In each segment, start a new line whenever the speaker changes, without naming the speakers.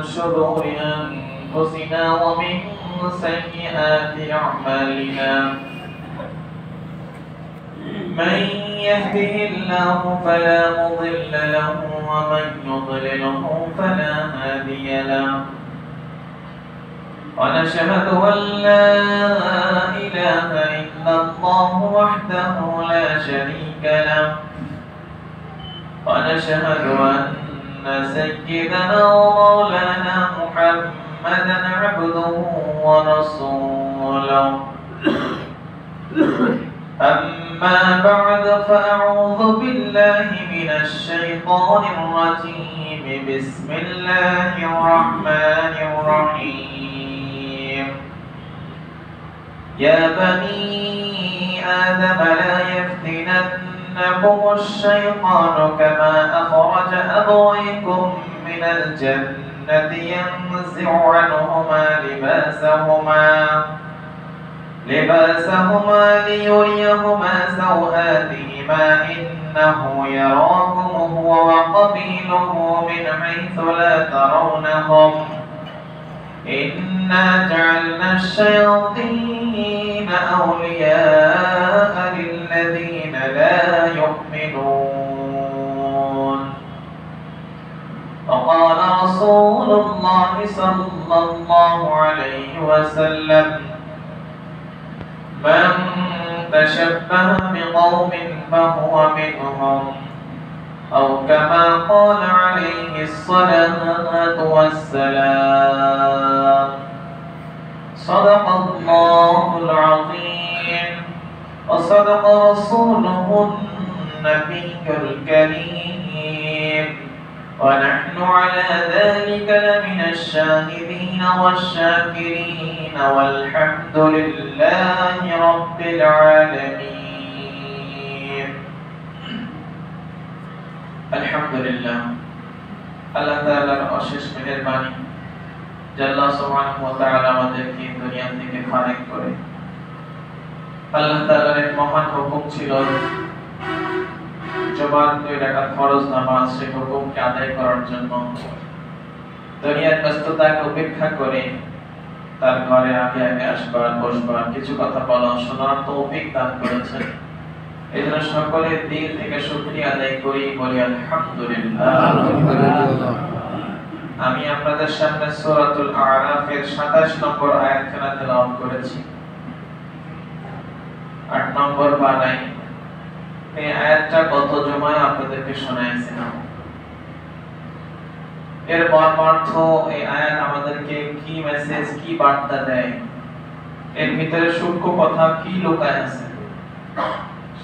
شرور أنفسنا ومن سيئات أعمالنا من يهده الله فلا مضل له ومن يضلله فلا هادي له ونشهد أن لا إله إلا الله وحده لا شريك له ونشهد أن سيدنا ومولانا محمدا عبده ورسوله أما بعد فأعوذ بالله من الشيطان الرجيم بسم الله الرحمن الرحيم يا بني آدم لا يفتننكم الشيطان كما أخرج أبويكم من الجنة ينزع عنهما لباسهما ليريهما سوآتهما إنه يراكم هو وقبيله من حيث لا ترونهم إنا جعلنا الشياطين أولياء للذين لا يؤمنون وقال رسول الله صلى الله عليه وسلم من تشبه بقوم فهو منهم أو كما قال عليه الصلاة والسلام صدق الله العظيم وصدق رسوله النبي الكريم ونحن على ذلك لمن الشاهدين والشاكرين والحمد لله رب العالمين الحمد لله আল্লাহ তাআলার অশেষ মেহেরবানি যে আল্লাহ সুবহানাহু ওয়া তাআলা আমাদেরকে দুনিয়া থেকে ফারেক করে আল্লাহ তাআলার এক মহান হুকুম ছিল জুমার 2 রাকাত ফরজ নামাজ সেই হুকুমকে আদায় করার জন্য দুনিয়ার ব্যস্ততাকে উপেক্ষা করে তার ঘরে আগে আসবার বসবার কিছু কথা বলা শোনার তৌফিক দান করেছেন এজন্য সকলের দিল থেকে শুকরিয়া আদায় করি বলি আলহামদুলিল্লাহ আমি আপনাদের সামনে সূরাতুল আরাফের 27 নম্বর আয়াতখানা তেলাওয়াত করেছি 8 নম্বর বানাই এই আয়াতটা গত জুমায় আপনাদেরকে শোনাইছিলাম এর মর্মার্থ এই আয়াত আমাদেরকে কি মেসেজ কি বার্তা দেয় এর ভিতরে সূক্ষ্ম কথা কি লুকায় আছে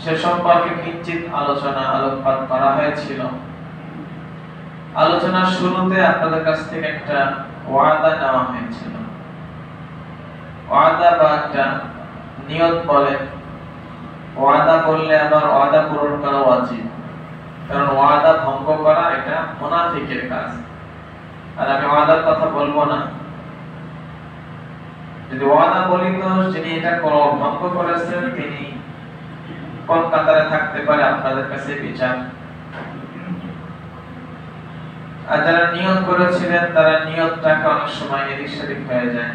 সে সম্পর্কে কিঞ্চিত আলোকপাত করা হয়েছিল আলোচনার শুরুতে আপনাদের কাছ থেকে একটা ওয়াদা নেওয়া হয়েছিল ওয়াদা বা একটা নিয়ত বলে ওয়াদা করলে আবার ওয়াদা পূরণ করা ওয়াজিব কারণ ওয়াদা ভঙ্গ করা এটা মুনাফিকের কাজ আর আমি ওয়াদার কথা বলবো না যদি ওয়াদা বলি তো যিনি এটা ভঙ্গ করেছেন তিনি কোন কাতারে থাকতে পারে আপনাদের কাছে বিচার আর যারা নিয়ত করেছিলেন তারা নিয়তটাকে অনেক সময় এদিক সেদিক হয়ে যায়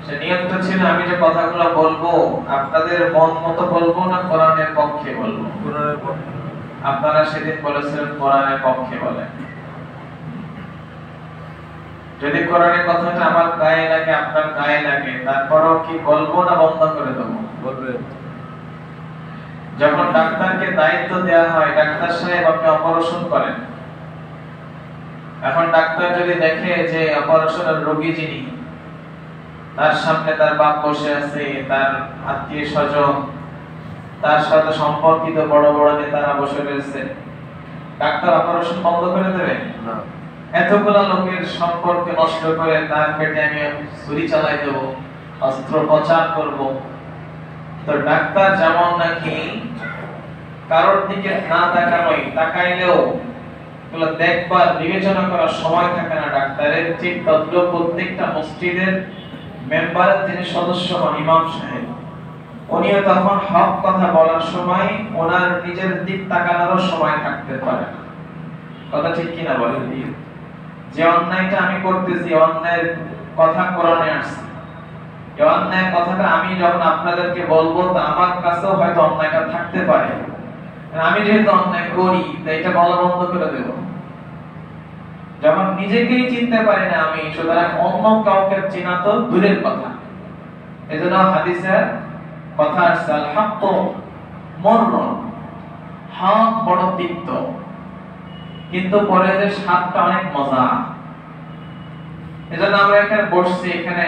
সে নিয়তটা ছিল আমি যে কথাগুলো বলবো আপনাদের মন মতো বলবো না কোরআনের পক্ষে বলবো কোরআনের পক্ষে আপনারা সেদিন বলেছিলেন কোরআনের পক্ষে বলেন যদি কোরআনের কথাটা আমার গায়ে লাগে আপনার গায়ে লাগে তারপরও কি বলবো না বন্ধ করে দেবো বলবেন যখন ডাক্তারকে দায়িত্ব দেওয়া হয় ডাক্তার সাহেব আপনি অপারেশন করেন এখন ডাক্তার যদি দেখে যে অপারেশনের রোগী যিনি তার সামনে তার বাপ বসে আছে তার আত্মীয় স্বজন তার সাথে সম্পর্কিত বড় বড় নেতারা বসে রয়েছে ডাক্তার অপারেশন বন্ধ করে দেবে না এতগুলো লোকের সম্পর্ক নষ্ট করে তার পেটে আমি ছুরি চালাই দেব অস্ত্রোপচার করব তো ডাক্তার যেমন নাকি কারোর দিকে না তাকানোই তাকাইলেও এগুলো দেখবার বিবেচনা করার সময় থাকে না ডাক্তারের ঠিক তদ্রুপ প্রত্যেকটা মসজিদের মেম্বারের যিনি সদস্য হন ইমাম সাহেব উনিও তখন হক কথা বলার সময় ওনার নিজের দিক তাকানোর সময় থাকতে পারে কথা ঠিক কিনা বলেন যে অন্যায়টা আমি করতেছি, অন্যায়ের কথা কোরআনে আসছে, এই অন্যায়ের কথাটা আমি যখন আপনাদেরকে বলবো তো আমার কাছেও হয়তো অন্যায়টা থাকতে পারে, আমি যেহেতু অন্যায় করি তাই এটা বলা বন্ধ করে দেব। যখন নিজেকেই চিনতে পারি না আমি, সুতরাং অন্য কাউকে চেনা তো দূরের কথা। এজন্য হাদিসের কথা আছে, আল হক মরর, হক বড় তিক্ত, কিন্তু পরে যে স্বাদটা অনেক মজা। এজন্য আমরা এখানে বসছি, এখানে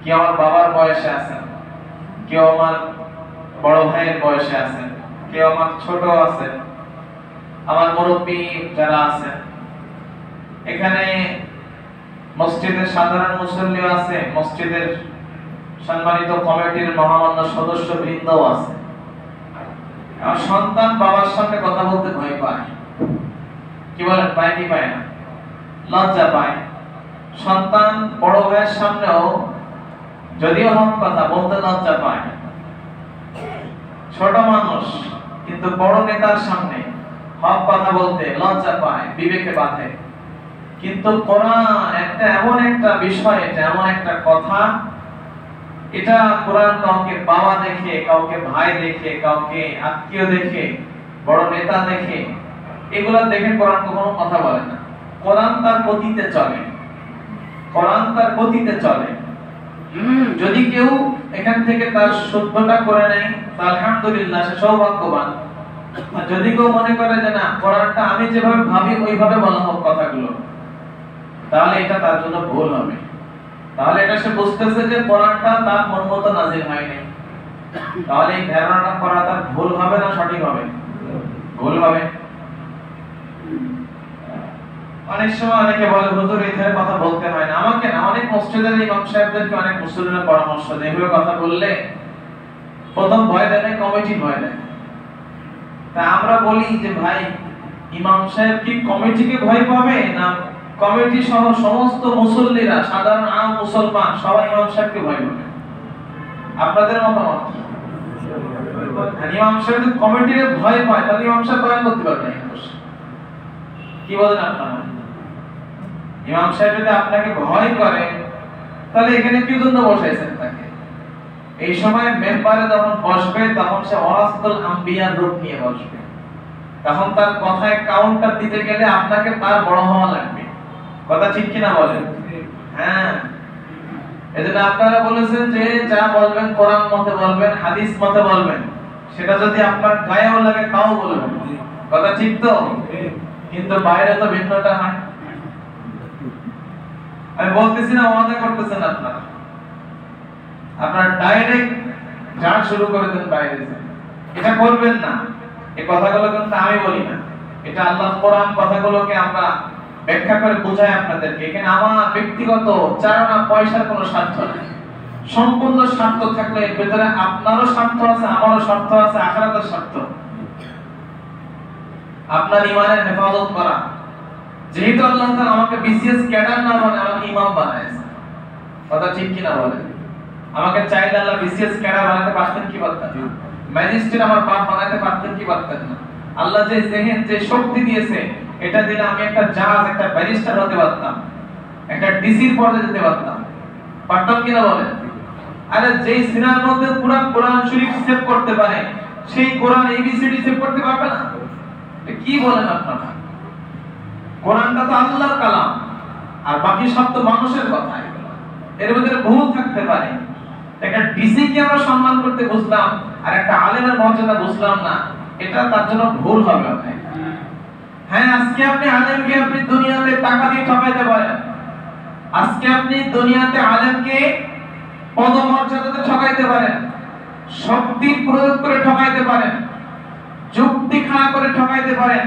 কেউ আমার বাবার বয়সে আছেন, কেউ আমার বড় ভাইয়ের বয়সে আছেন, কেউ আমার ছোট আছেন, আমার মুরব্বী যারা আছেন, এখানে মসজিদের সাধারণ মুসল্লিও আছে, মসজিদের সম্মানিত কমিটির মহামান্য সদস্য বৃন্দও আছে। আমার সন্তান বাবার সামনে কথা বলতে ভয় পায়, কি বলেন, পায় কি পায় না? লজ্জা পায়। সন্তান বড় ভাইয়ের সামনেও যদিও হক কথা বলতে লজ্জা পায়। ছোট মানুষ কিন্তু বড় নেতার সামনে হক কথা বলতে লজ্জা পায়, বিবেকে বাধে। কিন্তু কোরআন একটা এমন একটা বিষয়, এটা এমন একটা কথা, এটা কোরআন কাউকে বাবা দেখে, কাউকে ভাই দেখে, কাউকে আত্মীয় দেখে, বড় নেতা দেখে, এগুলা দেখে কোরআন কখনো কথা বলে না। কোরআন তার গতিতে চলে, কোরআন তার গতিতে চলে। যদি কেউ এখান থেকে তার শুদ্ধটা করে নেয় তা আলহামদুলিল্লাহ, সে সৌভাগ্যবান। আর যদি কেউ মনে করে যে না, কোরআনটা আমি যেভাবে ভাবি ওইভাবে বলা হোক কথাগুলো, তাহলে এটা তার জন্য ভুল হবে। তাহলে এটা সে বুঝতেছে যে কোরআনটা তার মন মতো নাজিল হয়নি। তাহলে এই ধারণাটা করা তার ভুল হবে না সঠিক হবে? ভুল হবে। অনেক সময় অনেকে বলে হুজুর এই ধরনের কথা বলতে হয় না। আমাকে না, অনেক মসজিদের ইমাম সাহেবদেরকে অনেক মুসল্লিরা পরামর্শ দেয়, এভাবে কথা বললে প্রথম ভয় দেয়, কমিটি ভয় দেয়। তা আমরা বলি যে ভাই, ইমাম সাহেব কি কমিটিকে ভয় পাবে, না কমিটি সহ সমস্ত মুসল্লিরা, সাধারণ আম মুসলমান সবাই ইমাম সাহেবকে ভয় পাবে? আপনাদের মতামত? ইমাম সাহেব যদি কমিটিকে ভয় পায় তাহলে ইমাম সাহেব বয়ান করতে পারবে না। কি বলেন আপনারা? ইমাম সাহেব যদি আপনাকে ভয় করে তাহলে এখানে কি জন্য বসাইছেন তাকে? এই সময় মেম্বারে যখন বসবে তখন সে ওয়ারাসাতুল আম্বিয়ার রূপ নিয়ে বসবে। তখন তার কথায় কাউন্টার দিতে গেলে আপনাকে তার বড় হওয়া লাগবে। কথা ঠিক কিনা বলেন? হ্যাঁ। এজন্য আপনারা বলেছেন যে যা বলবেন কোরআন মতে বলবেন, হাদিস মতে বলবেন, সেটা যদি আপনার গায়েও লাগে তাও বলবেন। কথা ঠিক তো? কিন্তু বাইরে তো ভিন্নটা হয়। আমি বলতেছি না, ওয়াদা করতেছেন আপনারা, আপনারা ডাইরেক্ট যা শুরু করে দেন বাইরে। এটা করবেন না। এই কথাগুলো কিন্তু আমি বলি না, এটা আল্লাহর কোরআন কথাগুলোকে আমরা ব্যাখ্যা করে বোঝাই আপনাদেরকে। এখানে আমার ব্যক্তিগত চারণা পয়সার কোনো স্বার্থ নেই। সম্পূর্ণ স্বার্থ থাকলে এর ভিতরে আপনারও স্বার্থ আছে, আমারও স্বার্থ আছে, আখিরাতের স্বার্থ। আপনার ঈমানের হেফাজত করা। যেহেতু আল্লাহ তাআলা আমাকে বিসিএস ক্যাডার না বানায়, আমাকে ইমাম বানাইছে। কথা ঠিক কি না বলেন? আমাকে চাইলে আল্লাহ বিসিএস ক্যাডার বানাতে পারতেন কি পারতেন না? ম্যাজিস্ট্রেট আমার বাপ বানাতে পারতেন কি পারতেন না? আল্লাহ যে জেহেন, যে শক্তি দিয়েছে, এটা দিলে আমি একটা জাজ, একটা ব্যারিস্টার হতে পারতাম, একটা ডিসির পর্যায়ে যেতে পারতাম। পারতাম কি না বলেন? আরে যেই সিনার মধ্যে পুরো কোরআন শরীফ সেভ করতে পারে, সেই কোরআন এবিসিডি সেভ করতে পারবে না? কি বলেন আপনারা? কোরআনটা তো আল্লাহর কালাম, আর বাকি সব তো মানুষের কথা। এর ভিতরে ভুল থাকতে পারে। একটা ডিসি কে আমরা সম্মান করতে বুঝলাম, আর একটা আলেমের মর্যাদা বুঝলাম না, এটা তার জন্য ভুল হবে। হ্যাঁ, আজকে আপনি আলেমকে আপনি দুনিয়াতে টাকা দিয়ে ঠকাইতে পারেন। আজকে আপনি দুনিয়াতে আলেমকে পদমর্যাদাতে ঠকাইতে পারেন, শক্তি প্রয়োগ করে ঠকাইতে পারেন, যুক্তি খাড়া করে ঠকাইতে পারেন,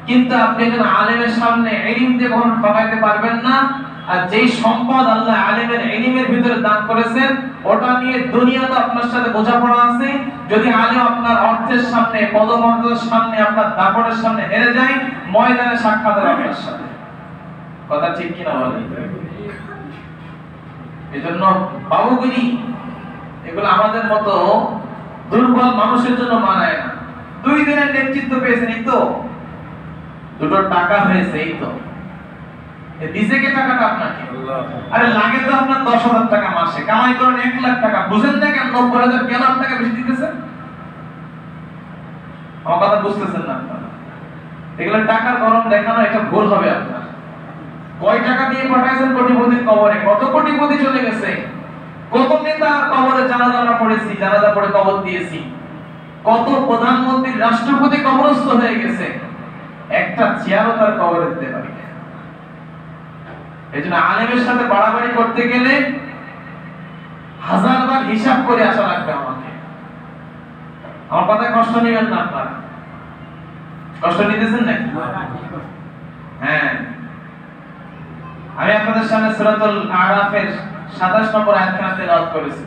কিন্তু আপনি একজন আলেমের সামনে ইলম দিয়ে কখনো ঠকাইতে পারবেন না। আর যেই সম্পদ আল্লাহ আলেমের ইলমের ভিতরে দান করেছেন, ওটা নিয়ে দুনিয়াতে আপনার সাথে বোঝাপড়া আছে। যদি আলেম আপনার অর্থের সামনে, পদমর্যাদার সামনে, আপনার দাপটের সামনে হেরে যায়, ময়দানে সাক্ষাৎ হবে আপনার সাথে। কথা ঠিক কিনা বলেন? এজন্য বাবুগিরি এগুলো আমাদের মতো দুর্বল মানুষের জন্য মানায় না। 2 দিনের নেতৃত্ব পেয়েছেন, এই তো দুটো টাকা হয়েছে, এই তো দিছে কে টাকাটা আপনাকে? আরে লাগে তো আপনার 10,000 টাকা মাসে, কামাই করেন 1 লাখ টাকা, বুঝেন না কেন 90,000 কেন আপনাকে বেশি দিতেছে? আমার কথা বুঝতেছেন না আপনারা? এগুলো টাকার গরম দেখানো, এটা ভুল হবে আপনার। কয় টাকা দিয়ে পাঠাইছেন কোটিপতির কবরে? কত কোটিপতি চলে গেছে, কত নেতা কবরে জানাজা পড়েছি, জানাজা পড়ে কবর দিয়েছি, কত প্রধানমন্ত্রী রাষ্ট্রপতি কবরস্থ হয়ে গেছে, একটা চেয়ারও তার কবরে দিতে পারি না। এজন্য আলেমের সাথে বাড়াবাড়ি করতে গেলে 1000বার হিসাব করে আসা লাগবে আমাকে। আমার কথায় কষ্ট নেবেন না আপনারা, কষ্ট নিতেছেন নাকি? হ্যাঁ, আমি আপনাদের সামনে সূরাতুল আরাফের 27 নম্বর আয়াতখানা তেলাওয়াত করেছি।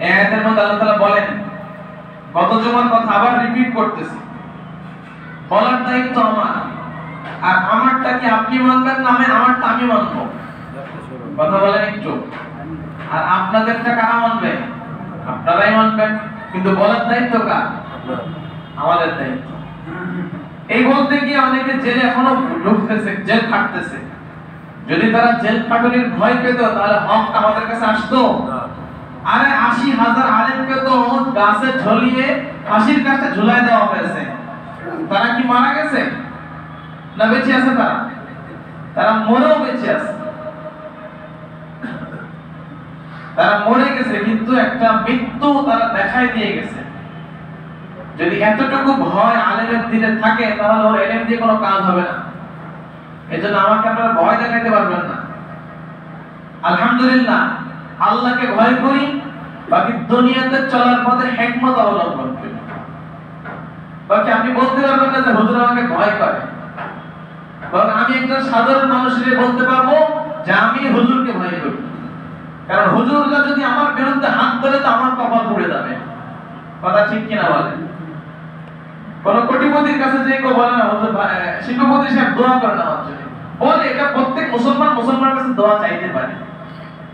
এই আয়াতের মধ্যে আল্লাহ তাআলা বলেন, গত জুমার কথা আবার রিপিট করতেছি, বলার দায়িত্ব আমার, আর আমারটা কি আপনি মানবেন না আমারটা আমি মানবো? কথা বলেন একটু। আর আপনাদেরটা কারা মানবে? আপনারাই মানবেন, কিন্তু বলার দায়িত্ব কার? আমাদের দায়িত্ব। এই বলতে গিয়ে অনেকে জেলে এখনো ঢুকতেছে, জেল খাটতেছে। যদি তারা জেল খাটনির ভয় পেত তাহলে হক আমাদের কাছে আসতো? আরে 80,000 আলেমকে তো গাছে ঝুলিয়ে ফাঁসির কাছে ঝুলাই দেওয়া হয়েছে। তারা কি মারা গেছে না বেঁচে আছে? তারা মরেও বেঁচে আছে, তারা মরে গেছে, কিন্তু একটা মৃত্যু তারা দেখাই দিয়ে গেছে। যদি এতটুকু ভয় আলেমের দিলে থাকে তাহলে ওর এলেম দিয়ে কোনো কাজ হবে না। এজন্য আমাকে আপনারা ভয় দেখাইতে পারবেন না। আলহামদুলিল্লাহ, আল্লাহকে ভয় করি, বাকি দুনিয়াতে চলার পথে হিকমত অবলম্বন করি। বাকি আপনি বলতে পারবেন না যে হুজুর আমাকে ভয় করে, বরং আমি একজন সাধারণ মানুষের বলতে পারবো যে আমি হুজুরকে ভয় করি। কারণ হুজুররা যদি আমার বিরুদ্ধে হাত ধরে তো আমার কপাল পুড়ে যাবে। কথা ঠিক কিনা বলেন? কোন কোটিপতির কাছে যে কেউ বলে না হুজুর শিল্পপতি সাহেব দোয়া করেন আমার জন্য, বলে এটা প্রত্যেক মুসলমানের কাছে দোয়া চাইতে পারে,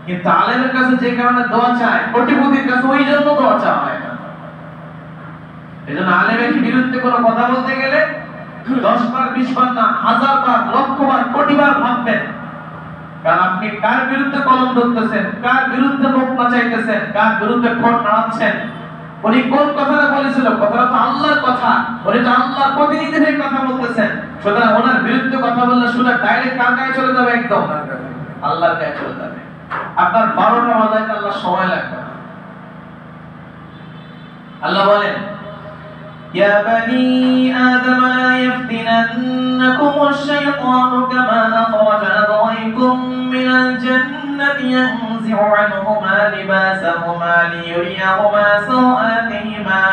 কিন্তু আলেমের কাছে যে কারণে দোয়া চায়, কোটিপতির কাছে ওই জন্য দোয়া চাওয়া হয় না। এজন্য আলেমের বিরুদ্ধে কোনো কথা বলতে গেলে 10 বার 20 বার না, 1000 বার, লক্ষ বার, কোটি বার ভাববেন। কারণ আপনি কার বিরুদ্ধে কলম ধরতেছেন, কার বিরুদ্ধে মুখ নাচাইতেছেন, কার বিরুদ্ধে ঠোঁট নাড়াচ্ছেন। উনি কোন কথাটা বলেছিল? কথাটা তো আল্লাহর কথা, উনি তো আল্লাহর প্রতিনিধি হয়ে কথা বলতেছেন। সুতরাং ওনার বিরুদ্ধে কথা বললে শুনে ডাইরেক্ট কার গায়ে চলে যাবে? একদম আল্লাহর গায়ে চলে যাবে। আপনার 12টা বাজাইতে আল্লাহ সময় লাগবে না। আল্লাহ বলেন, ইয়া বানি আদম লা ইফতিনান্নাকুম আশ-শাইতানু কামা আখরাজা আবাওয়াইকুম মিনাল জান্নাতি ইয়ানজি'ু আনহুমা লিবাসাহুমা লিয়ুরিয়াহুমা সাওআতিহিমা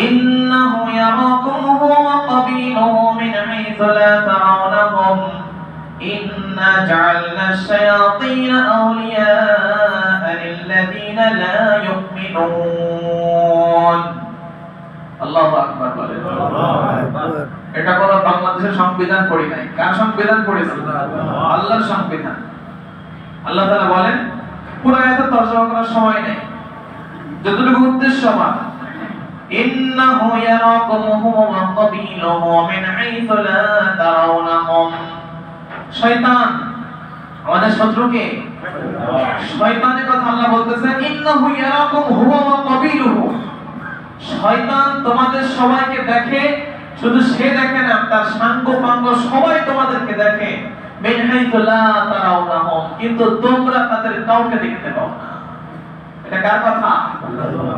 ইন্নাহু ইয়ারাকুম হুয়া ওয়া ক্বাবিলুহু মিন হাইথু লা তারাওনাহুম ইন্না জা'আলনা আশ-শায়াতিনা আওলিয়া'a লিল্লাযীনা লা ইউমিনুন। আল্লাহু আকবার বলেন। এটা কোন বাংলাদেশের সংবিধান পড়ি নাই। কার সংবিধান পড়েছে? আল্লাহর সংবিধান। আল্লাহ তাআলা বলেন, পুরো আয়াত তরজমা করার সময় নেই, যতটুকু উদ্দেশ্য আমার, ইন্নাহু ইয়ারাকুম হুয়া ওয়া ক্বাবিলুহু মিন হাইথু লা তারাওনাহুম। শয়তান আমাদের শত্রুকে, শয়তানের কথা আল্লাহ বলতেছেন, ইন্নাহু ইয়ারাকুম হুয়া ওয়া ক্বাবিলুহু। শয়তান তোমাদের সবাইকে দেখে, শুধু সে দেখে না, তার সাঙ্গ পাঙ্গ সবাই তোমাদেরকে দেখে। মিন হাইথু লা তারাওনাহুম, কিন্তু তোমরা তাদের কাউকে দেখতে পাও না। এটা কার কথা?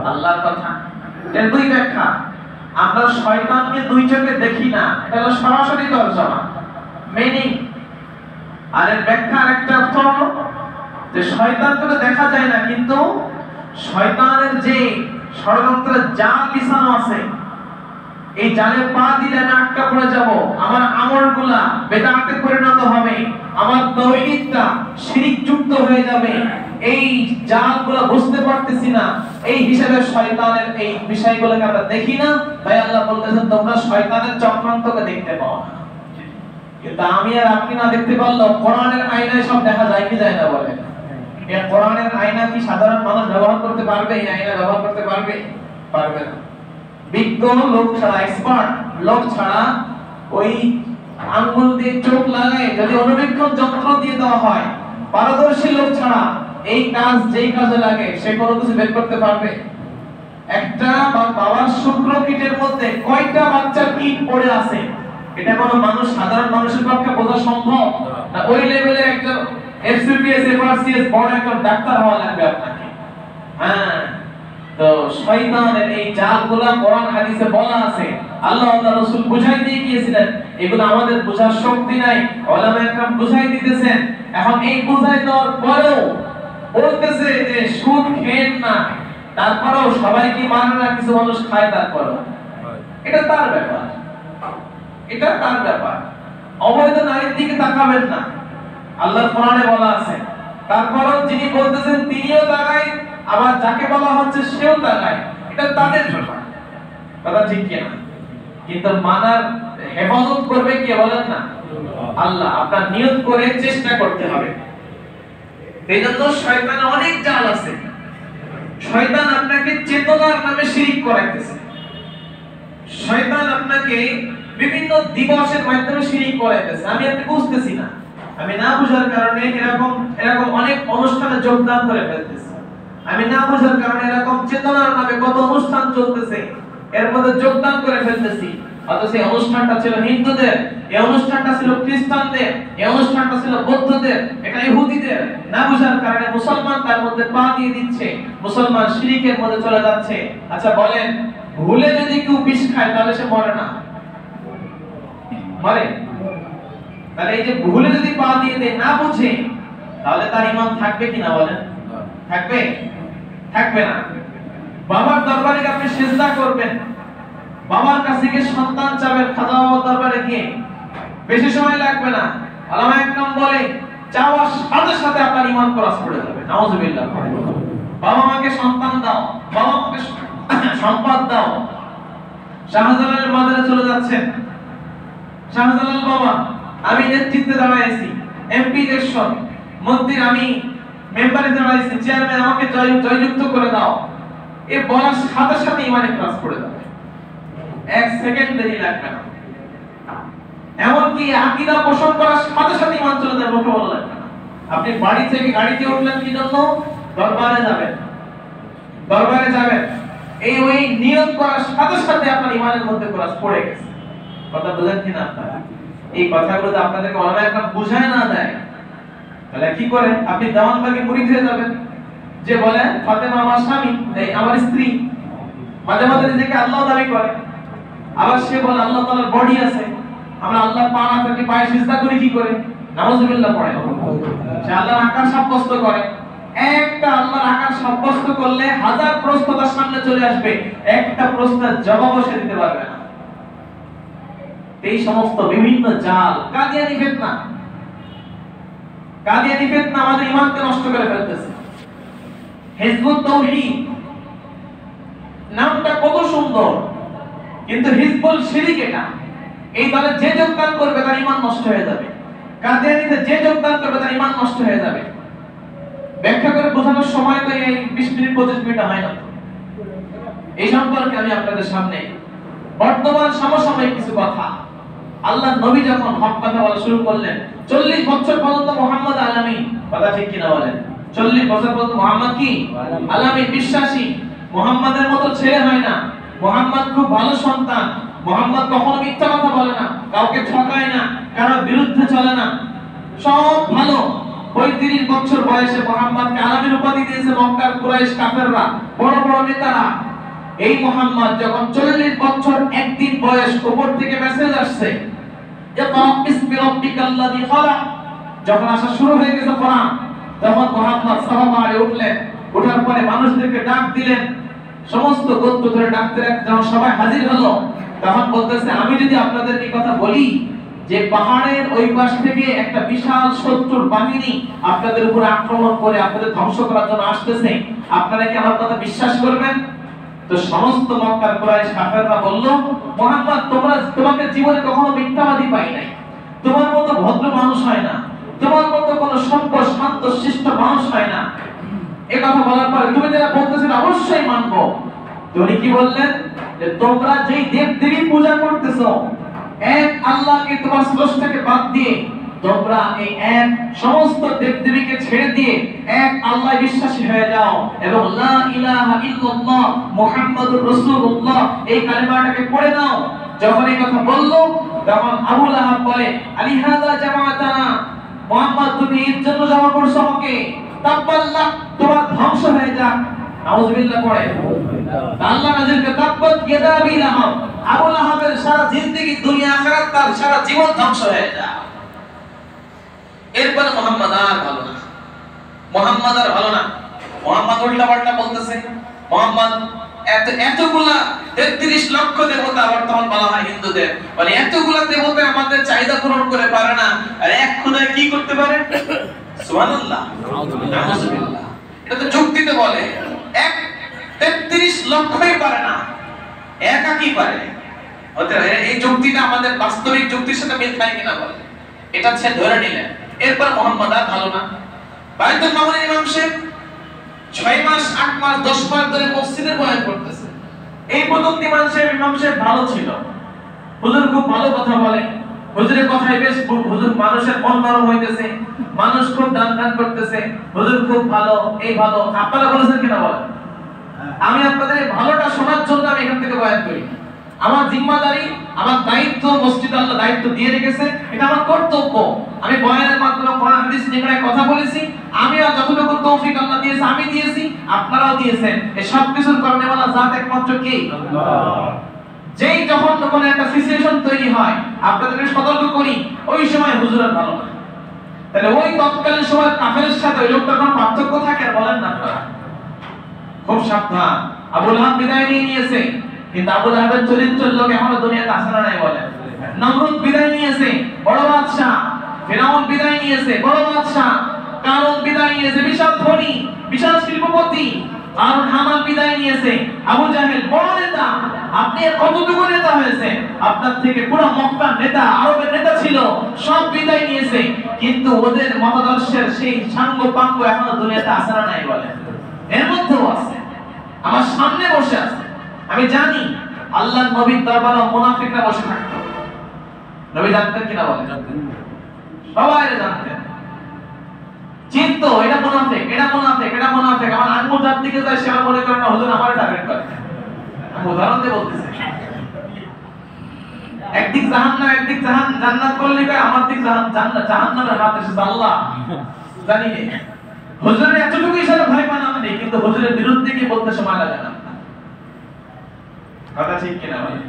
আল্লাহর কথা। এর দুই ব্যাখ্যা। আমরা শয়তানকে দুই চোখে দেখি না, এটা হলো সরাসরি তরজমা, মিনিং। আর এর ব্যাখ্যা আরেকটা অর্থ হলো যে শয়তানকে দেখা যায় না, কিন্তু শয়তানের যে ষড়যন্ত্রের জাল বিছানো আছে, এই জালে পা দিলে আমি আটকা পড়ে যাব, আমার আমলগুলা বেদাতে পরিণত হবে, আমার তাওহীদটা শিরক যুক্ত হয়ে যাবে। এই জালগুলো বুঝতে পারতেছি না, এই হিসাবে শয়তানের এই বিষয়গুলোকে আমরা দেখি না। তাই আল্লাহ বলতেছেন তোমরা শয়তানের চক্রান্তকে দেখতে পাও না। কিন্তু আমি আর আপনি না দেখতে পারলেও কোরআনের আয়নায় সব দেখা যায় কি যায় না বলেন? এই কোরআনের আয়না কি সাধারণ মানুষ ব্যবহার করতে পারবে? এই আয়না ব্যবহার করতে পারবে? পারবে না। বিজ্ঞ লোক ছাড়া, এক্সপার্ট লোক ছাড়া ওই আঙ্গুল দিয়ে চোখ লাগায় যদি অনুবীক্ষণ যন্ত্র দিয়ে দেওয়া হয়, পারদর্শী লোক ছাড়া এই কাজ যেই কাজে লাগে সে কোনো কিছু বের করতে পারবে? একটা বাবার শুক্রকীটের মধ্যে কয়টা বাচ্চার কীট পড়ে আছে এটা কোনো মানুষ, সাধারণ মানুষের পক্ষে বোঝা সম্ভব না? ওই লেভেলের একজন এফসিপিএস এফআরসিএস বড় একজন ডাক্তার হওয়া লাগবে আপনাকে। হ্যাঁ, তো শয়তানের এই জালগুলা কোরআন হাদিসে বলা আছে, আল্লাহ ও তার রাসূল বুঝাই দিয়ে গিয়েছিলেন। এগুলো আমাদের বোঝার শক্তি নাই, উলামা একরাম বুঝাই দিতেছেন। এখন এই বুঝাই দেওয়ার পরেও বলতেছে যে সুদ খেয়েন না, তারপরেও সবাই কি মানে না? কিছু মানুষ খায় তারপরেও। এটা তার ব্যাপার, এটা তার ব্যাপার। অবৈধ নারীর দিকে তাকাবেন না, আল্লাহর কোরআনে বলা আছে। তারপরেও যিনি বলতেছেন তিনিও তাকায়, আবার যাকে বলা হচ্ছে সেও তাকায়, এটা তাদের ব্যাপার। কথা ঠিক কিনা? কিন্তু মানার হেফাজত করবে কে বলেন না? আল্লাহ। আপনার নিয়ত করে চেষ্টা করতে হবে। এই জন্য শয়তানের অনেক জাল আছে। শয়তান আপনাকে চেতনার নামে শিরিক করাইতেছে। শয়তান আপনাকে বিভিন্ন দিবসের মাধ্যমে শিরিক করাইতেছে। আমি আপনি বুঝতেছি না, আমি না বুঝার কারণে এরকম অনেক অনুষ্ঠানে যোগদান করে ফেলতেছি। আমি না বুঝার কারণে এরকম চেতনার নামে কত অনুষ্ঠান চলতেছে, এর মধ্যে যোগদান করে ফেলতেছি। অথচ এই অনুষ্ঠানটা ছিল হিন্দুদের, এই অনুষ্ঠানটা ছিল খ্রিস্টানদের, এই অনুষ্ঠানটা ছিল বৌদ্ধদের, এটা ইহুদিদের। না বুঝার কারণে মুসলমান তার মধ্যে পা দিয়ে দিচ্ছে, মুসলমান শিরিকের মধ্যে চলে যাচ্ছে। আচ্ছা বলেন, ভুলে যদি কেউ বিষ খায় তাহলে সে মরে না? মরে? তাহলে এই যে ভুলে যদি পা দিয়ে দেয় না বুঝে, তাহলে তার ঈমান থাকবে কিনা বলেন? থাকবে? থাকবে না। বাবার দরবারে আপনি সিজদা করবেন, বাবার কাছে গিয়ে সন্তান চাবেন, খাজা বাবার দরবারে গিয়ে বেশি সময় লাগবে না। আল্লাহ একদম বলে চাওয়ার সাথে সাথে আপনার ঈমান ক্রস করে যাবে। নাউজুবিল্লাহ। বাবা মাকে সন্তান দাও, বাবা মাকে সম্পদ দাও। শাহজালালের মাজারে চলে যাচ্ছেন, শাহজালাল বাবা আমি নেতৃত্বে দাঁড়াইছি, এমপি ইলেকশন, মন্ত্রী আমি মেম্বারে দাঁড়াইছি, চেয়ারম্যান আমাকে জয়যুক্ত করে দাও। এই বলার সাথে সাথে ঈমানে ক্রস করে যাবে, এক সেকেন্ড দেরি লাগবে না। এমনকি আকীদা পোষণ করার সাথে সাথে ঈমান চলে যাবে, মুখে বলা লাগবে না। আপনি বাড়ি থেকে গাড়িতে উঠলেন কি জন্য? দরবারে যাবেন, দরবারে যাবেন। এই ওই নিয়ত করার সাথে সাথে আপনার ঈমানের মধ্যে ক্রস পড়ে গেছে। কথা বুঝেন কিনা আপনারা? এই কথাগুলো তো আপনাদেরকে ওলামা একরাম বুঝায় না দেয়, তাহলে কি করেন? আপনি দেওয়ানবাগে মুরিদ হয়ে যাবেন, যে বলে ফাতেমা আমার স্বামী, এই আমার স্ত্রী। মাঝে মাঝে নিজেকে আল্লাহ দাবি করে, আবার সে বলে আল্লাহ তাআলার বডি আছে, আমরা আল্লাহর পা না থাকলে পায়ে সিজদা করি কি করে? নাউজুবিল্লাহ পড়ে। সে আল্লাহর আকার সাব্যস্ত করে। একটা আল্লাহর আকার সাব্যস্ত করলে হাজার প্রশ্ন তার সামনে চলে আসবে, একটা প্রশ্নের জবাবও সে দিতে পারবে না। এই সমস্ত বিভিন্ন জাল, কাদিয়ানি ফিতনা, কাদিয়ানি ফিতনা আমাদের ঈমানকে নষ্ট করে ফেলতেছে। হিজবুত তাওহীদ নামটা কত সুন্দর, কিন্তু হিজবুল শিরিক এটা। এই দলে যে যোগদান করবে তার ঈমান নষ্ট হয়ে যাবে, কাদিয়ানিতে যে যোগদান করবে তার ঈমান নষ্ট হয়ে যাবে। ব্যাখ্যা করে বোঝানোর সময় তো এই 20 মিনিট 25 মিনিট হয় না। এই সম্পর্কে আমি আপনাদের সামনে বর্তমান সমসাময়িক কিছু কথা। আল্লাহ নবী যখন হক কথা বলা শুরু করলেন, 40 বছর পর্যন্ত মুহাম্মদ আলামী, কথা ঠিক কিনা বলেন? 40 বছর পর্যন্ত মুহাম্মদ কি আলামী, বিশ্বাসী। মুহাম্মাদের মতো ছেলে হয় না, মুহাম্মদ খুব ভালো সন্তান। মুহাম্মদ কখনো মিথ্যা কথা বলে না, কাউকে ঠকায় না, কারো বিরুদ্ধে চলে না, সব ভালো। 35 বছর বয়সে মুহাম্মদকে আলামীর উপাধি দিয়েছে মক্কার কুরাইশ কাফেররা, বড় বড় নেতারা। এই মুহাম্মদ যখন 40 বছর একদিন বয়স, উপর থেকে মেসেজ আসছে, ইকরা বিসমি রাব্বিকাল্লাযী খালাক, যখন আসা শুরু হয়ে গেছে কোরআন, তখন মুহাম্মদ সাহাবা আরে উঠলেন। ওঠার পরে মানুষদেরকে ডাক দিলেন, সমস্ত গোত্র ধরে ডাকতে ডাকতে যখন সবাই হাজির হলো, তখন বলতেছে আমি যদি আপনাদের এই কথা বলি যে পাহাড়ের ওই পাশ থেকে একটা বিশাল শত্রুর বাহিনী আপনাদের উপর আক্রমণ করে আপনাদের ধ্বংস করার জন্য আসতেছে, আপনারা কি আমার কথা বিশ্বাস করবেন? তো সমস্ত মক্কার কুরাইশ কাফেররা বলল, মুহাম্মদ তোমাকে জীবনে কখনো মিথ্যাবাদী পাই নাই, তোমার মতো ভদ্র মানুষ হয় না, তোমার মতো কোনো সভ্য শান্ত শিষ্ট মানুষ হয় না। এই কথা বলার পরে তুমি যারা বলতেছেন অবশ্যই মানবো। তো উনি কি বললেন? যে তোমরা যেই দেব দেবী পূজা করতেছো, এক আল্লাহকে তোমার স্রষ্টাকে বাদ দিয়ে তোমরা এই এক সমস্ত দেবদেবীকে ছেড়ে দিয়ে এক আল্লাহ বিশ্বাসী হয়ে যাও এবং লা ইলাহা ইল্লাল্লাহ মুহাম্মাদুর রাসূলুল্লাহ এই কালেমাটাকে পড়ে নাও। যখন এই কথা বলল তখন আবু লাহাব বলে আলিহাযা জামাআতানা, মুহাম্মদ তুমি এর জন্য জমা করছো আমাকে, তাব্বাল্লাহ তোমার ধ্বংস হয়ে যাক। নাউযুবিল্লাহ পড়ে আল্লাহ নাযিল কে তাব্বাত ইয়াদা আবি লাহাব, আবু লাহাবের সারা জিন্দেগি দুনিয়া আখিরাত তার সারা জীবন ধ্বংস হয়ে যায়। এরপর মুহাম্মদ আর ভালো না, মুহাম্মদ আর ভালো না, মুহাম্মদ উল্টা পাল্টা বলতেছে। মুহাম্মদ এতগুলা 33 লক্ষ দেবতা বর্তমান বলা হয় হিন্দুদের, মানে এতগুলা দেবতা আমাদের চাহিদা পূরণ করে পারে না, আর এক খুদায় কি করতে পারে? সুবহানাল্লাহ, নাউযুবিল্লাহ। এটা তো যুক্তিতে বলে এক 33 লক্ষই পারে না, একা কি পারে? এই যুক্তিটা আমাদের বাস্তবিক যুক্তির সাথে মিল খায় কিনা বলে, এটা সে ধরে নিলেন। এরপর মুহাম্মদ আর ভালো না, বাইতুল মামুনের ইমাম সাহেব 6 মাস 8 মাস 10 মাস ধরে মসজিদের বয়ান করতেছে। এই পর্যন্ত ইমাম সাহেব ভালো ছিল, হুজুর খুব ভালো কথা বলে, হুজুরের কথাই বেশ হুজুর মানুষের মন নরম হইতেছে, মানুষ খুব দান করতেছে, হুজুর খুব ভালো, এই ভালো। আপনারা বলেছেন কিনা বলেন? আমি আপনাদের এই ভালোটা শোনার জন্য আমি এখান থেকে বয়ান করি। আমার জিম্মাদারি, আমার দায়িত্ব, মসজিদে আল্লাহ দায়িত্ব দিয়ে রেখেছে, এটা আমার কর্তব্য। আমি বয়ানের মাধ্যমে কোরআন হাদিস নিয়ে কথা বলেছি, আমি আর যতটুকু তৌফিক আল্লাহ দিয়েছে আমি দিয়েছি, আপনারাও দিয়েছেন। এই সব কিছুর কারণে ওয়ালা জাত একমাত্র কে? আল্লাহ। যেই যখন কোনো একটা সিচুয়েশন তৈরি হয় আপনাদেরকে সতর্ক করি, ওই সময় হুজুরের ভালো না, তাহলে ওই তৎকালীন সময় কাফেরের সাথে ওই লোকটার কোনো পার্থক্য থাকে? বলেন না আপনারা, খুব সাবধান। আবু লাহাব বিদায় নিয়ে নিয়েছে, কিন্তু আবু লাহাবের চরিত্রের লোক এখনো দুনিয়াতে আছে না নাই বলেন? নমরুদ বিদায় নিয়েছে, বড় বাদশা। ফিরআউন বিদায় নিয়েছে, বড় বাদশা। কারুন বিদায় নিয়েছে, বিশাল ধনী, বিশাল শিল্পপতি। আর হামান বিদায় নিয়েছে, আবু জাহেল বড় নেতা। আপনি কতটুকু নেতা হয়েছে? আপনার থেকে পুরো মক্কার নেতা, আরবের নেতা ছিল, সব বিদায় নিয়েছে, কিন্তু ওদের মতাদর্শের সেই সাঙ্গ পাঙ্গ এখনো দুনিয়াতে আছে না নাই বলেন? এর মধ্যেও আছে, আমার সামনে বসে আছে। আমি জানি আল্লাহর নবীর দরবারে মুনাফিকরা বসে থাকতো। নবী জানতেন কিনা বলেন? সবাই জানতেন, চিন্ত এটা মুনাফিক, এটা মুনাফিক, এটা মুনাফিক। আমার আম্মু যার দিকে যায় সে মনে করে না হুজুর আমারে টার্গেট করে। আমি উদাহরণ দিয়ে বলতেছি, একদিক জাহান্নাম একদিক জান্নাত করলে কয় আমার দিক জান্নাত, জাহান্নামের হাত এসেছে আল্লাহ জানি না। হুজুরের এতটুকু ইশারা ভয় পান আপনি, কিন্তু হুজুরের বিরুদ্ধে কি বলতে সময় লাগে না। কথা ঠিক কিনা বলেন?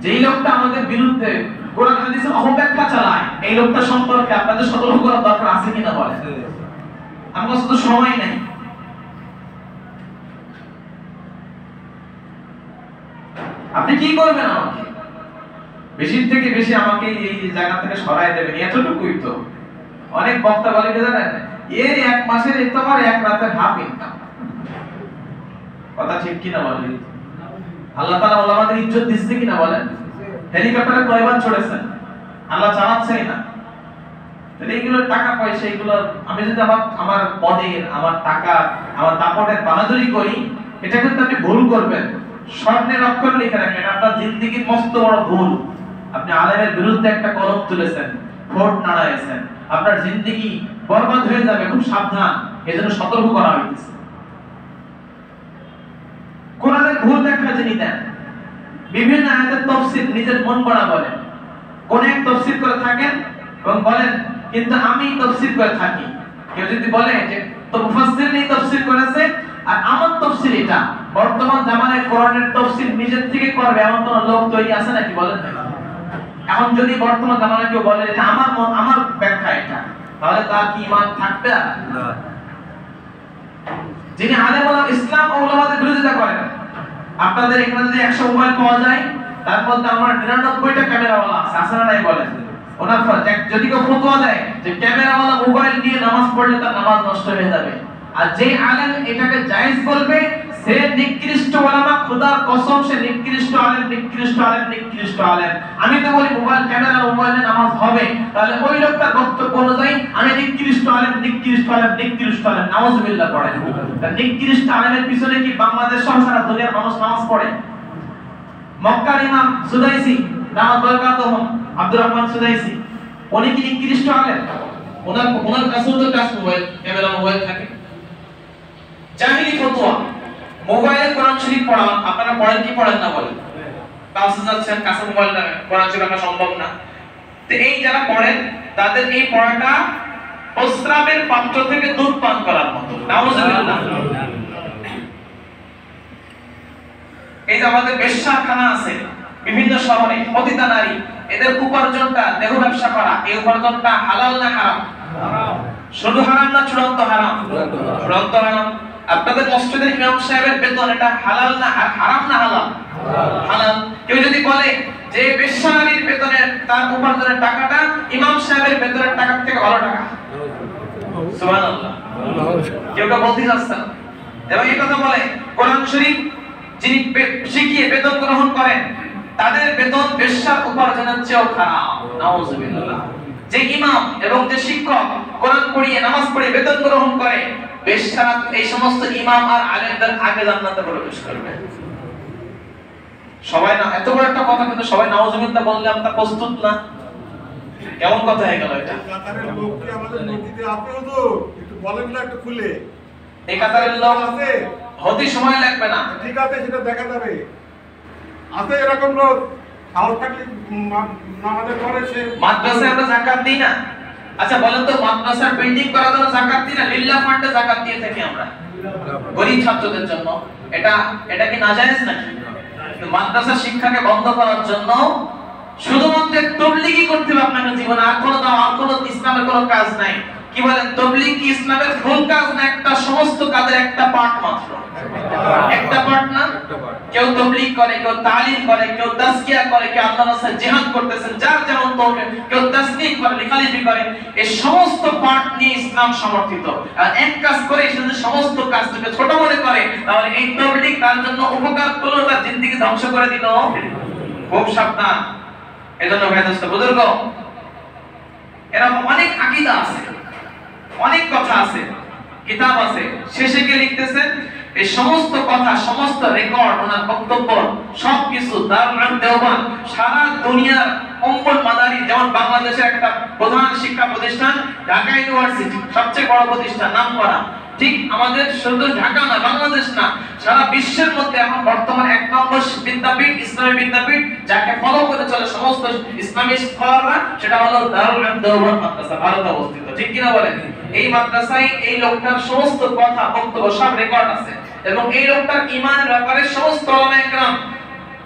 যেই লোকটা আমাদের বিরুদ্ধে কোরআন হাদিসের অপব্যাখ্যা চালায়, এই লোকটা সম্পর্কে আপনাদের সতর্ক করার দরকার আছে কিনা বলেন? আমার কাছে তো সময় নাই। আপনি কি করবেন? আমাকে বেশি থেকে বেশি আমাকে এই জায়গা থেকে সরাই দেবেন, এতটুকুই তো। অনেক বক্তা বলে কি জানেন, এর 1 মাসের তোমার 1 রাতের হাফ ইনকাম। কথা ঠিক কিনা বলেন? আল্লাহ তাআলা ওলামাদের ইজ্জত দিচ্ছে কিনা বলেন? হেলিকপ্টারে কয়বার চড়েছেন? আল্লাহ চালাচ্ছেই না। তাহলে এইগুলো টাকা পয়সা, এগুলো আমি যদি আমার পদের, আমার টাকা, আমার দাপটের বাহাদুরি করি, এটা কিন্তু আপনি ভুল করবেন। স্বর্ণের অক্ষর লিখে রাখেন, আপনার জিন্দেগির মস্ত বড় ভুল। আপনি আলেমের বিরুদ্ধে একটা কলম তুলেছেন, ভোট নাড়াইছেন, আপনার জিন্দেগি বরবাদ হয়ে যাবে। খুব সাবধান, এজন্য সতর্ক করা হয়েছে। কোরআনের ভুল ব্যাখ্যা যিনি দেন, বিভিন্ন আয়াতের তাফসীর নিজের মন গড়া বলেন, কোন এক তাফসীর করে থাকেন এবং বলেন কিন্তু আমি তাফসীর করে থাকি। কেউ যদি বলে যে তো মুফাসসির নেই তাফসীর করেছে আর আমার তাফসীর এটা, বর্তমান জামানায় কোরআনের তাফসীর নিজের থেকে করবে এমন কোন লোক তৈরি আছে নাকি বলেন না? এখন যদি বর্তমান জামানায় কেউ বলে এটা আমার ব্যাখ্যা এটা, তাহলে তার কি ঈমান থাকবে? না। যিনি আলেম ওলামা ইসলাম ও ওলামাদের বিরোধিতা করেন, আপনাদের এখানে যদি 100 মোবাইল পাওয়া যায়, তার মধ্যে আমার 99টা ক্যামেরাওয়ালা আছে, আছে না নাই বলেন? ওনার যদি কেউ ফতোয়া দেয় যে ক্যামেরাওয়ালা মোবাইল নিয়ে নামাজ পড়লে তার নামাজ নষ্ট হয়ে যাবে, আর যে আলেম এটাকে জায়েজ বলবে সে নিকৃষ্ট ওলামা, খোদার কসম সে নিকৃষ্ট আলেম, নিকৃষ্ট আলেম, নিকৃষ্ট আলেম। আমি তো বলি মোবাইল ক্যামেরা মোবাইলে নামাজ হবে, তাহলে ওই লোকটার বক্তব্য অনুযায়ী আমি নিকৃষ্ট আলেম, নিকৃষ্ট আলেম, নিকৃষ্ট আলেম, নাউযুবিল্লাহ পড়ে। তা নিকৃষ্ট আলেমের পিছনে কি বাংলাদেশ সহ সারা দুনিয়ার মানুষ নামাজ পড়ে? মক্কার ইমাম সুদাইসি রাহমাতুল্লাহ বারাকাতুহু আব্দুর রহমান সুদাইসি, উনি কি নিকৃষ্ট আলেম? ওনার কাছে তো টাচ মোবাইল, ক্যামেরা মোবাইল থাকে। জাহিলি ফতোয়া, মোবাইলে কোরআন শরীফ পড়ান, আপনারা পড়েন কি পড়েন না বলেন? কাছে যাচ্ছেন, কাছে মোবাইল না, কোরআন শরীফ পড়া সম্ভব না। তো এই যারা পড়েন তাদের এই পড়াটা প্রস্রাবের পাত্র থেকে দুধ পান করার মতো। নাউজুবিল্লাহ। এই যে আমাদের বেশ্যাখানা আছে বিভিন্ন শহরে, পতিতা নারী, এদের উপার্জনটা, দেহ ব্যবসা করা, এই উপার্জনটা হালাল না হারাম? শুধু হারাম না চূড়ান্ত হারাম? চূড়ান্ত হারাম। আপনাদের মসজিদের ইমাম সাহেবের বেতন এটা হালাল না হারাম না হালাল? হালাল। কেউ যদি বলে যে বেশ্যা নারীর বেতনের তার উপার্জনের টাকাটা ইমাম সাহেবের বেতনের টাকার থেকে ভালো টাকা, সুবহানাল্লাহ, কেউ কা বলতে যাচ্ছে না। এবং এই কথা বলে কোরআন শরীফ যিনি শিখিয়ে বেতন গ্রহণ করেন তাদের বেতন বেশ্যার উপার্জনের চেয়েও খারাপ। নাউজুবিল্লাহ। যে ইমাম এবং যে শিক্ষক কোরআন পড়িয়ে নামাজ পড়িয়ে বেতন গ্রহণ করে, বেশ্যারা এই সমস্ত ইমাম আর আলেমদের আগে জান্নাতে প্রবেশ করবে। সবাই না, এত বড় একটা কথা কিন্তু সবাই নাউজুবিল্লাহ বললে আমরা প্রস্তুত না। কেমন কথা হয়ে গেল এটা?
কাতারের লোক কি আমাদের নদীতে আছে? তো একটু বলেন না, একটু খুলে।
এই কাতারের লোক
আছে,
হতে সময় লাগবে না।
ঠিক আছে, সেটা দেখা যাবে। আছে এরকম লোক, সাহস থাকলে আমাদের পরে সে
মাদ্রাসায় আমরা যাকাত দিই না। আচ্ছা বলেন তো, মাদ্রাসার বিল্ডিং করার জন্য যাকাত দিই না? লিল্লাহ ফান্ডে যাকাত দিয়ে থাকি আমরা গরীব ছাত্রদের জন্য। এটা কি নাজায়েজ নাকি? মাদ্রাসা শিক্ষাকে বন্ধ করার জন্য শুধুমাত্র তাবলীগই করতে হবে আপনার জীবনে, আর কোনো ইসলামের কোনো কাজ নাই। কি বলেন, তাবলীগ কি ইসলামের ফুল কাজ না? একটা সমস্ত কাজের একটা পার্ট মাত্র, একটা পার্ট না? কেউ তাবলীগ করে, কেউ তালিম করে, কেউ তাজকিয়া করে, কেউ আল্লাহর রাস্তায় জিহাদ করতেছেন, যার যেমন তৌফিক, কেউ তাসদিক করে, লিখালিফি করে। এই সমস্ত পার্ট নিয়ে ইসলাম সমর্থিত। আর এক কাজ করে সে যদি সমস্ত কাজটাকে ছোট মনে করে, তাহলে এই তাবলীগ তার জন্য উপকার করলো, তার জিন্দেগি ধ্বংস করে দিল। খুব সাবধান। এজন্য ভাই দোস্ত বুজুর্গ, এরকম অনেক আকীদা আছে, অনেক কথা আছে, কিতাব আছে। শেষে গিয়ে লিখতেছেন এই সমস্ত কথা, সমস্ত রেকর্ড, ওনার বক্তব্য সবকিছু দারুল উলুম দেওবন্দ সারা দুনিয়ার অম্বল মাদারি, যেমন বাংলাদেশের একটা প্রধান শিক্ষা প্রতিষ্ঠান ঢাকা ইউনিভার্সিটি, সবচেয়ে বড় প্রতিষ্ঠান, নামকরা। ঠিক আমাদের শুধু ঢাকা না, বাংলাদেশ না, সারা বিশ্বের মধ্যে এখন বর্তমান এক নম্বর বিদ্যাপীঠ, ইসলামী বিদ্যাপীঠ, যাকে ফলো করে চলে সমস্ত ইসলামী স্কলাররা, সেটা হলো দারুল উলুম দেওবন্দ মাদ্রাসা, ভারতে অবস্থিত। ঠিক কিনা বলেন? এই মাদ্রাসায় এই লোকটার সমস্ত কথা, বক্তব্য সব রেকর্ড আছে। এবং এই লোকটার ঈমানের ব্যাপারে সমস্ত উলামায়ে কেরাম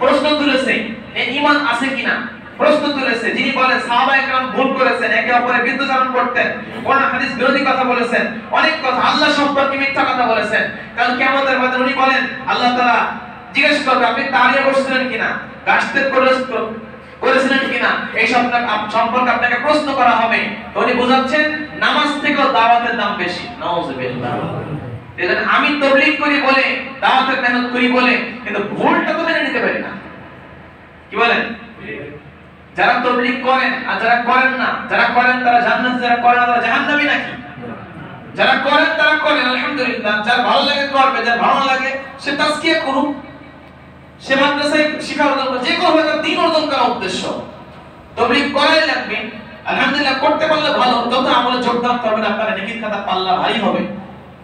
প্রশ্ন তুলেছে, এই ঈমান আছে কিনা প্রশ্ন তুলেছে। যিনি বলেন সাহাবায়ে কেরাম ভুল করেছেন, একে অপরের বিরুদ্ধাচরণ করতেন, কোরআন হাদিস বিরোধী কথা বলেছেন, অনেক কথা, আল্লাহ সম্পর্কে মিথ্যা কথা বলেছেন। কারণ কিয়ামতের মাঠে উনি বলেন, আল্লাহ তাআলা জিজ্ঞেস করবে আপনি দাঁড়িয়ে বসছিলেন কিনা, গাছতে করেছিলেন কিনা, এই সম্পর্কে আপনাকে প্রশ্ন করা হবে। তো উনি বোঝাচ্ছেন নামাজ থেকেও দাওয়াতের দাম বেশি। নাউজুবিল্লাহ। এজন্য আমি তাবলীগ করি বলে, দাওয়াতের মেহনত করি বলে, কিন্তু ভুলটা তো মেনে নিতে পারি না। কি বলেন? যারা তাবলীগ করেন আর যারা করেন না, যারা করেন তারা জান্নাত, যারা করেন না তারা জাহান্নামী নাকি? যারা করেন তারা করেন, আলহামদুলিল্লাহ। যার ভালো লাগে করবে, যার ভালো লাগে সে তাজকিয়া করুক, সে মাদ্রাসায় শিক্ষা অর্জন করবে, যে করবে তার দ্বীন অর্জন করার উদ্দেশ্য। তাবলীগ করাই লাগবে, আলহামদুলিল্লাহ। করতে পারলে ভালো, যত আমলে যোগদান করবেন আপনার নেকির খাতা পাল্লা ভারী হবে।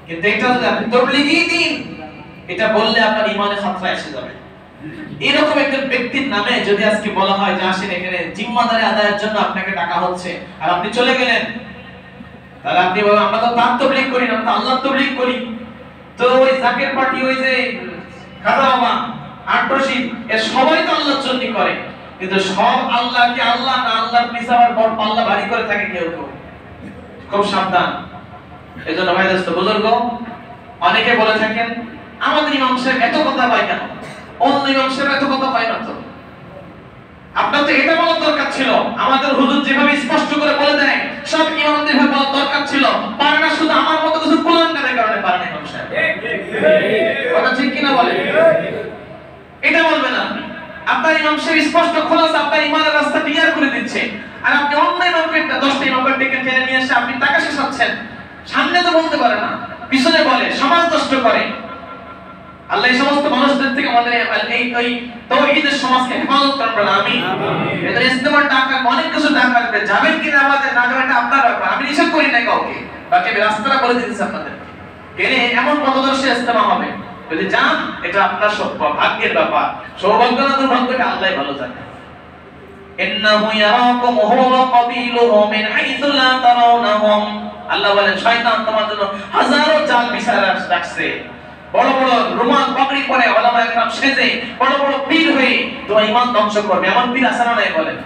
কিন্তু এটা যদি আপনি তাবলীগই দিন এটা বললে আপনার ঈমানে খাতরা এসে যাবে। এরকম একজন ব্যক্তির নামে যদি আজকে বলা হয় যে আসেন এখানে জিম্মাদারি আদায়ের জন্য আপনাকে ডাকা হচ্ছে, আর আপনি চলে গেলেন, তাহলে আপনি বলেন আমরা তো তার তাবলীগ করি না, আমরা তো আল্লাহর তাবলীগ করি। তো ওই জাকের পার্টি, ওই যে খাজা বাবা, আটরশিদ, এর সবাই তো আল্লাহর জন্য করে, কিন্তু সব আল্লাহ কি আল্লাহ না? আল্লাহর পিছাবার পর পাল্লা ভারী করে থাকে কেউ কেউ। খুব সাবধান। এজন্য ভাই দোস্ত বুজুর্গ, অনেকে বলে থাকেন আমাদের ইমাম সাহেব এত কথা হয় কেন, অন্য ইমাম সাহেব এত কথা হয় না। তো আপনার তো এটা বলার দরকার ছিল, আমাদের হুজুর যেভাবে স্পষ্ট করে বলে দেয় সব ইমামদের ভাবে বলার দরকার ছিল। পারে না, শুধু আমার মতো কিছু কুলাঙ্গারের কারণে পারে না ইমাম সাহেব। কথা ঠিক কিনা বলেন? এটা বলবেন আপনি, আপনার ইমাম সাহেব স্পষ্ট খোলাসা আপনার ইমানের রাস্তা ক্লিয়ার করে দিচ্ছে, আর আপনি অন্য ইমামকে 10টা ইমামকে ডেকে টেনে নিয়ে এসে আপনি তাকে শেখাচ্ছেন। সামনে তো বলতে পারে না, পিছনে বলে, সমাজ নষ্ট করে। আল্লাহ এই সমস্ত মানুষদের থেকে আমাদের এই তাওহীদের সমাজকে হেফাজত করবেন, আমিন। এদের ইস্তেমার টাকা অনেক কিছু টাকা আসবে, যাবেন কিনা আমাদের না যাবেন এটা আপনার ব্যাপার, আমি নিষেধ করি না কাউকে, বাকি রাস্তাটা বলে দিতেছি আপনাদের। গেলে এমন পথদর্শী ইস্তেমা হবে, যদি যান এটা আপনার ভাগ্যের ব্যাপার, সৌভাগ্য না দুর্ভাগ্যটা আল্লাহই ভালো জানে। ইন্নাহু ইয়ারাকুম হুয়া ওয়া কাবিলুহু মিন হাইসু লা তারাউনাহুম, আল্লাহ বলেন শয়তান তোমার জন্য হাজারো জাল বিচার রাখছে, বড় বড় রুমাল পাগড়ি পরে ওলামা একরাম সেজে বড় বড় পীর হয়ে তোমার ঈমান ধ্বংস করবে, এমন পীর আছে না নাই বলেন?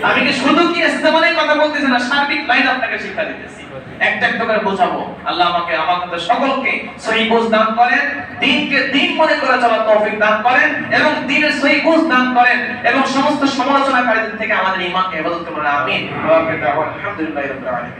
আমি কি শুধু কি ইস্তেমালের কথা বলতেছি না, সার্বিক লাইন আপনাকে শিক্ষা দিতেছি, একটা একটা করে বোঝাবো। আল্লাহ আমাদের সকলকে সহিহ বুঝ দান করেন, দ্বীনকে দ্বীন মনে করে চলার তৌফিক দান করেন এবং দ্বীনের সহিহ বুঝ দান করেন এবং সমস্ত সমালোচনাকারীদের থেকে আমাদের ঈমানকে হেফাজত করুন, আমিন। ওয়া আলহামদুলিল্লাহি রাব্বিল আলামিন।